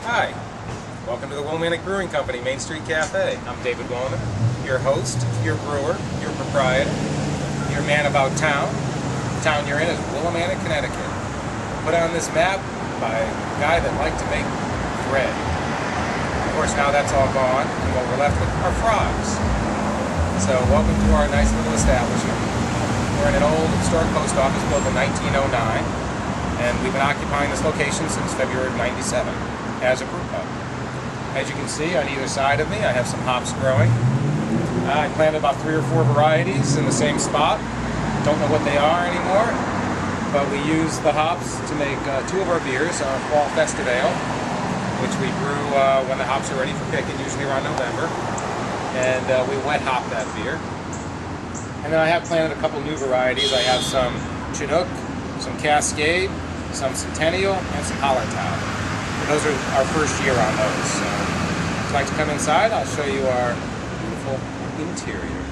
Hi, welcome to the Willimantic Brewing Company Main Street Cafe. I'm David Williman, your host, your brewer, your proprietor, your man about town. The town you're in is Willimantic, Connecticut. Put on this map by a guy that liked to make bread. Of course, now that's all gone, and what we're left with are frogs. So welcome to our nice little establishment. We're in an old historic post office built in 1909, and we've been occupying this location since February of '97 as a brew pub. As you can see on either side of me, I have some hops growing. I planted about 3 or 4 varieties in the same spot. Don't know what they are anymore, but we use the hops to make 2 of our beers, our Fall Festive Ale, which we brew when the hops are ready for picking, usually around November. And we wet hop that beer. And then I have planted a couple new varieties. I have some Chinook, some Cascade, some Centennial, and some Hallertau. Those are our first year on those. So if you'd like to come inside, I'll show you our beautiful interior.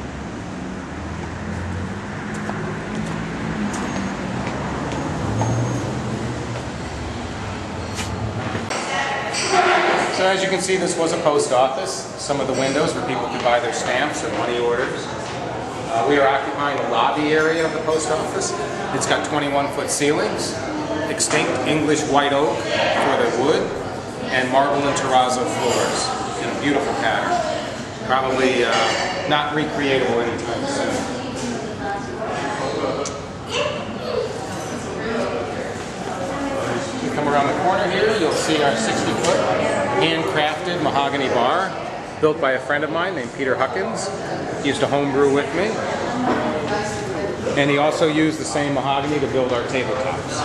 So as you can see, this was a post office. Some of the windows where people could buy their stamps or money orders. We are occupying the lobby area of the post office. It's got 21-foot ceilings, extinct English white oak for the wood, and marble and terrazzo floors in a beautiful pattern. Probably not recreatable anytime soon. You come around the corner here, you'll see our 60-foot handcrafted mahogany bar built by a friend of mine named Peter Huckins. He used to homebrew with me. And he also used the same mahogany to build our tabletops.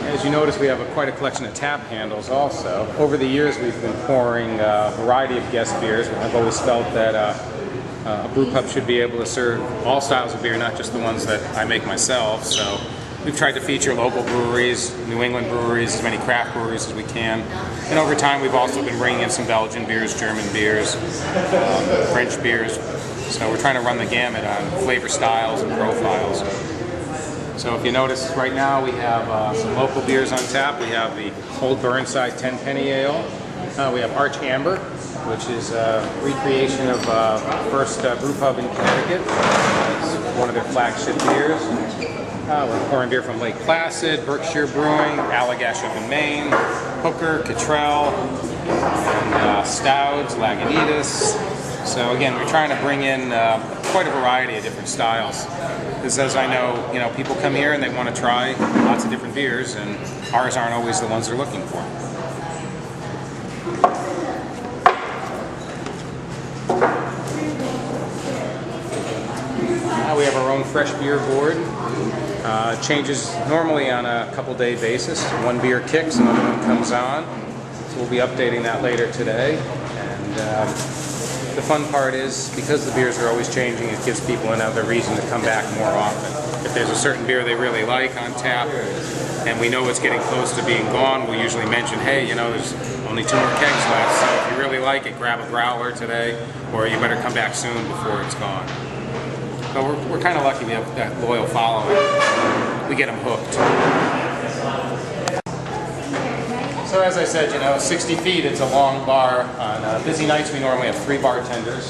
As you notice, we have quite a collection of tap handles also. Over the years, we've been pouring a variety of guest beers. I've always felt that a brew pub should be able to serve all styles of beer, not just the ones that I make myself. So we've tried to feature local breweries, New England breweries, as many craft breweries as we can. And over time, we've also been bringing in some Belgian beers, German beers, French beers. So we're trying to run the gamut on flavor styles and profiles. So if you notice, right now we have some local beers on tap. We have the Old Burnside 10-penny Ale. We have Arch Amber, which is a recreation of first brew pub in Connecticut. It's one of their flagship beers. We're pouring beer from Lake Placid, Berkshire Brewing, Allagash up in Maine, Hooker, Cottrell, and Stouds, Lagunitas. So again, we're trying to bring in quite a variety of different styles. Because as I know, people come here and they want to try lots of different beers, and ours aren't always the ones they're looking for. Now we have our own fresh beer board. Changes normally on a couple-day basis. One beer kicks, another one comes on. So we'll be updating that later today. And the fun part is, because the beers are always changing, it gives people another reason to come back more often. If there's a certain beer they really like on tap, and we know it's getting close to being gone, we'll usually mention, hey, there's only 2 more kegs left, so if you really like it, grab a growler today, or you better come back soon before it's gone. But we're kind of lucky we have that loyal following. We get them hooked. So as I said, 60 feet, it's a long bar. On busy nights, we normally have 3 bartenders.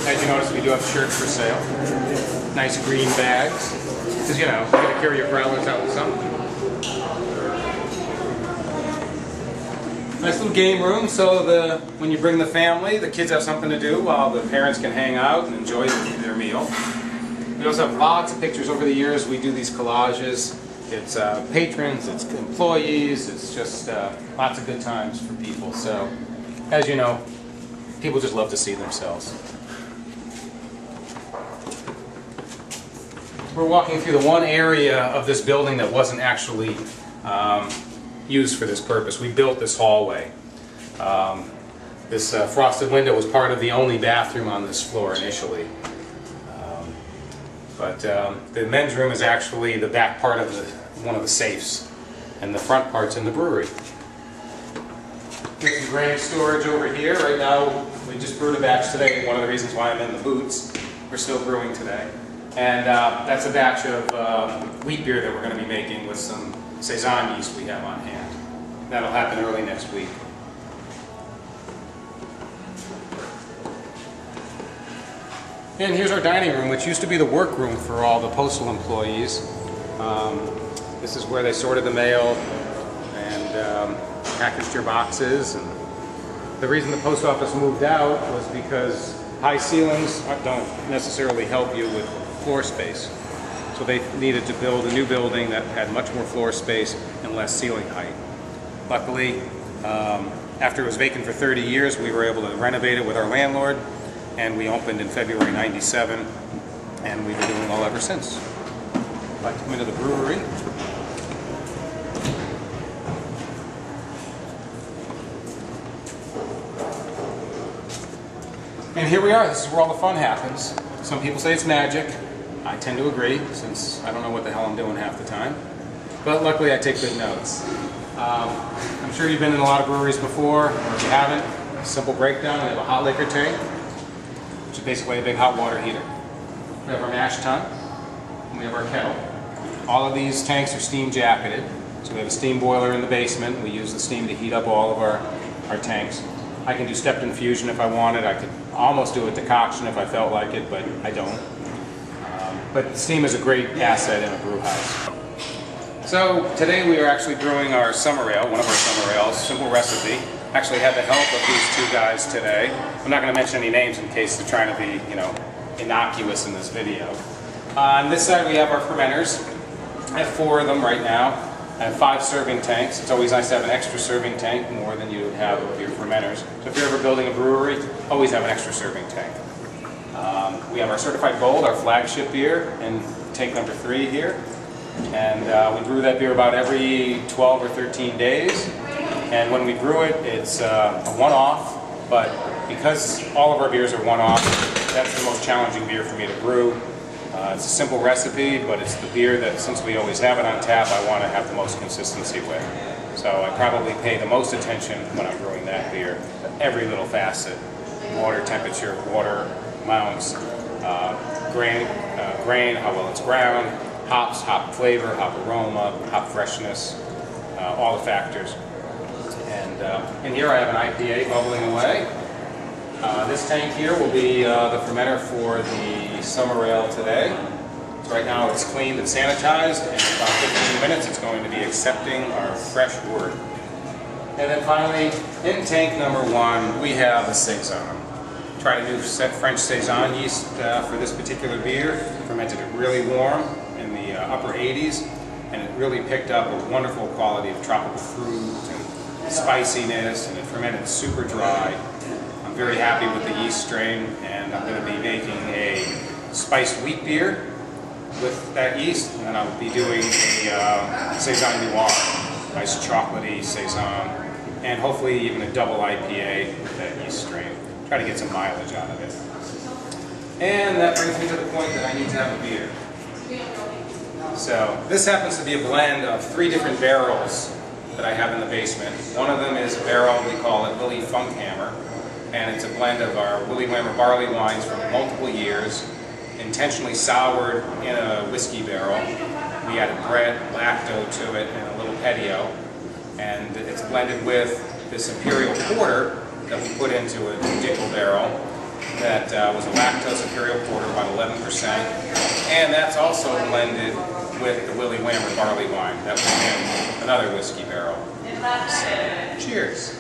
As you notice, we do have shirts for sale. Nice green bags. Because, you got to carry your growlers out with something. Nice little game room, so when you bring the family, the kids have something to do while the parents can hang out and enjoy their meal. We also have lots of pictures over the years. We do these collages. It's patrons, it's employees, it's just lots of good times for people. So, as you know, people just love to see themselves. We're walking through the one area of this building that wasn't actually used for this purpose. We built this hallway. This frosted window was part of the only bathroom on this floor initially. But the men's room is actually the back part of one of the safes, and the front part's in the brewery. Get some grain storage over here. Right now, we just brewed a batch today. One of the reasons why I'm in the boots. We're still brewing today. And that's a batch of wheat beer that we're going to be making with some Saison yeast we have on hand. That'll happen early next week. And here's our dining room, which used to be the workroom for all the postal employees. This is where they sorted the mail and packaged your boxes. And the reason the post office moved out was because high ceilings don't necessarily help you with floor space. So they needed to build a new building that had much more floor space and less ceiling height. Luckily, after it was vacant for 30 years, we were able to renovate it with our landlord, and we opened in February '97, and we've been doing well ever since. I'd like to come into the brewery. And here we are. This is where all the fun happens. Some people say it's magic. I tend to agree, since I don't know what the hell I'm doing half the time. But luckily I take good notes. I'm sure you've been in a lot of breweries before, or if you haven't, a simple breakdown. We have a hot liquor tank, which is basically a big hot water heater. We have our mash tun, and we have our kettle. All of these tanks are steam jacketed, so we have a steam boiler in the basement. We use the steam to heat up all of our tanks. I can do stepped infusion if I wanted. I could almost do a decoction if I felt like it, but I don't. But steam is a great asset in a brew house. So today we are actually brewing our summer ale, one of our summer ales, simple recipe. Actually had the help of these two guys today. I'm not going to mention any names in case they're trying to be, innocuous in this video. On this side we have our fermenters. I have 4 of them right now. I have 5 serving tanks. It's always nice to have an extra serving tank, more than you have of your fermenters. So if you're ever building a brewery, always have an extra serving tank. We have our Certified Gold, our flagship beer, in tank number 3 here. And we brew that beer about every 12 or 13 days. And when we brew it, it's a one-off, but because all of our beers are one-off, that's the most challenging beer for me to brew. It's a simple recipe, but it's the beer that, since we always have it on tap, I want to have the most consistency with. So I probably pay the most attention when I'm brewing that beer to every little facet: water temperature, water amounts, grain, how well it's ground, hops, hop flavor, hop aroma, hop freshness, all the factors. And in here I have an IPA bubbling away. This tank here will be the fermenter for the summer ale today. So right now it's cleaned and sanitized, and in about 15 minutes it's going to be accepting our fresh wort. And then finally, in tank number 1, we have the Saison. Tried a new French Saison yeast for this particular beer. Fermented it really warm in the upper 80s, and it really picked up a wonderful quality of tropical fruit and spiciness, and it fermented super dry. I'm very happy with the yeast strain, and I'm going to be making a spiced wheat beer with that yeast, and then I'll be doing a Saison Noir, nice chocolatey Saison, and hopefully even a double IPA with that yeast strain. Try to get some mileage out of it. And that brings me to the point that I need to have a beer. So this happens to be a blend of 3 different barrels that I have in the basement. One of them is a barrel, we call it Willie Funkhammer, and it's a blend of our Willimantic barley wines from multiple years, intentionally soured in a whiskey barrel. We added bread, lacto to it, and a little petio, and it's blended with this Imperial Porter that we put into a Dickel barrel that was a lactose Imperial Porter, about 11%, and that's also blended with the Willimantic barley wine that was in another whiskey barrel. So, cheers!